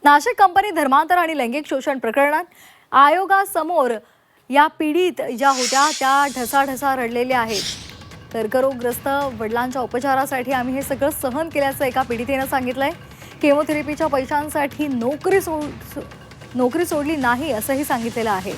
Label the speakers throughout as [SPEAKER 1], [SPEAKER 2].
[SPEAKER 1] Nashik company धर्मांतर आणि लैंगिक शोषण प्रकरणात आयोगासमोर या पीडित ज्या होत्या त्या ढसाढसा रडलेल्या आहेत। कर्करोगग्रस्त वडिलांच्या उपचारासाठी आम्ही हे सगळं सहन केल्याचं एका पीडितेने सांगितलंय। केमोथेरपीच्या पैशांसाठी नोकरी सोडली नाही असंही सांगितलेलं आहे।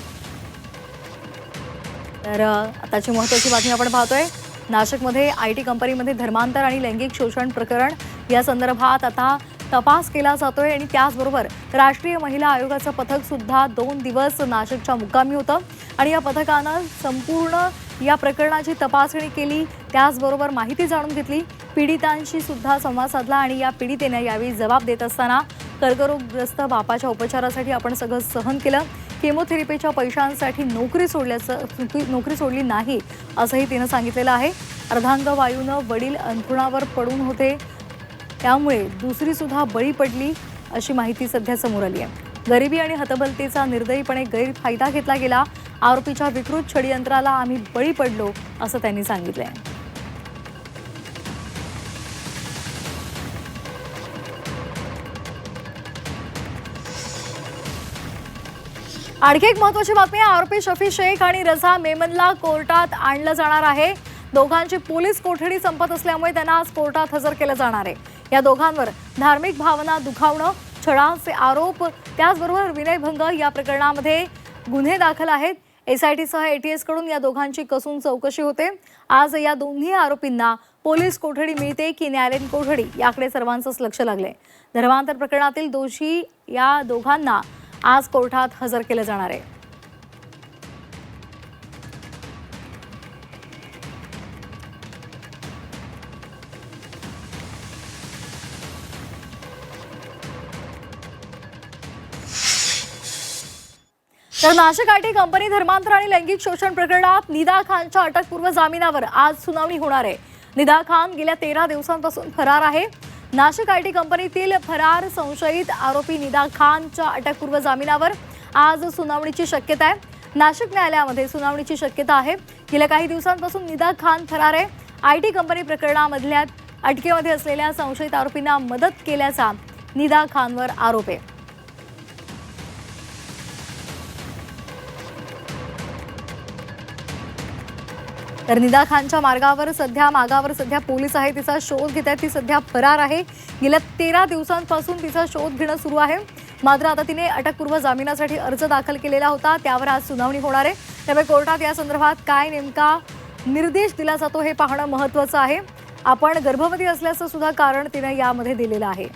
[SPEAKER 1] तर आताची महत्त्वाची बातमी आपण पाहतोय। नाशिकमध्ये आयटी कंपनीमध्ये धर्मांतर आणि लैंगिक शोषण प्रकरण या संदर्भात आता तपास केला जातोय आणि त्याचबरोबर राष्ट्रीय महिला आयोगाचं पथक सुद्धा 2 दिवस नाशिकच्या मुक्कामी होतं आणि या पथकानं संपूर्ण या प्रकरणाची तपासणी केली, त्याचबरोबर माहिती जाणून घेतली, पीडितांशी सुद्धा संवाद साधला आणि या पीडितेने यावेळी जबाब देत असताना कर्करोगग्रस्त बापाच्या उपचारासाठी आपण सगळं सहन केलं, केमोथेरपीच्या पैशांसाठी नोकरी सोडली नाही असंही तिनं सांगितलेलं आहे। अर्धांगवायूनं वडील अंथरुणावर पडून होते, त्यामुळे दुसरी सुद्धा बळी पडली अशी माहिती सध्या समोर आली आहे। गरिबी आणि हतबलतेचा निर्दयीपणे गैरफायदा घेतला गेला, आरोपीच्या विकृत षडयंत्राला आम्ही बळी पडलो असं त्यांनी सांगितलंय। आणखी एक महत्त्वाची बातमी आहे। आरोपी शफी शेख आणि रझा मेमनला कोर्टात आणलं जाणार आहे। दोघांची पोलीस कोठडी संपत असल्यामुळे त्यांना आज कोर्टात हजर केलं जाणार आहे। या दोघांवर धार्मिक भावना दुखावणं, छळाचे आरोप, त्याचबरोबर विनयभंग या प्रकरणामध्ये गुन्हे दाखल आहेत। एसआयटीसह एटीएस कडून या दोघांची कसून चौकशी होते। आज या दोन्ही आरोपींना पोलीस कोठडी मिळते की न्यायालयीन कोठडी याकडे सर्वांचंच लक्ष लागलंय। धर्मांतर प्रकरणातील दोषी या दोघांना आज कोर्टात हजर केलं जाणार आहे। तर नाशिक आयटी कंपनी धर्मांतर आणि लैंगिक शोषण प्रकरणात निदा खानच्या अटकपूर्व जामिनावर आज सुनावणी होणार आहे। निदा खान गेल्या 13 दिवसांपासून फरार आहे। नाशिक आयटी कंपनीतील फरार संशयित आरोपी निदा खानच्या अटकपूर्व जामिनावर आज सुनावणीची शक्यता आहे। नाशिक न्यायालयामध्ये सुनावणीची शक्यता आहे। गेल्या काही दिवसांपासून निदा खान फरार आहे। आयटी कंपनी प्रकरणामधल्या अटकेमध्ये असलेल्या संशयित आरोपींना मदत केल्याचा निदा खानवर आरोप आहे। तर निदा खानच्या मागावर सध्या पोलीस आहे, तिचा शोध घेत आहेत। ती सध्या फरार आहे। गेल्या 13 दिवसांपासून तिचा शोध घेणं सुरू आहे। मात्र आता तिने अटकपूर्व जामिनासाठी अर्ज दाखल केलेला होता, त्यावर आज सुनावणी होणार आहे। त्यामुळे कोर्टात या संदर्भात काय नेमका निर्देश दिला जातो हे पाहणं महत्त्वाचं आहे। आपण गर्भवती असल्याचं सुद्धा कारण तिने यामध्ये दिलेलं आहे।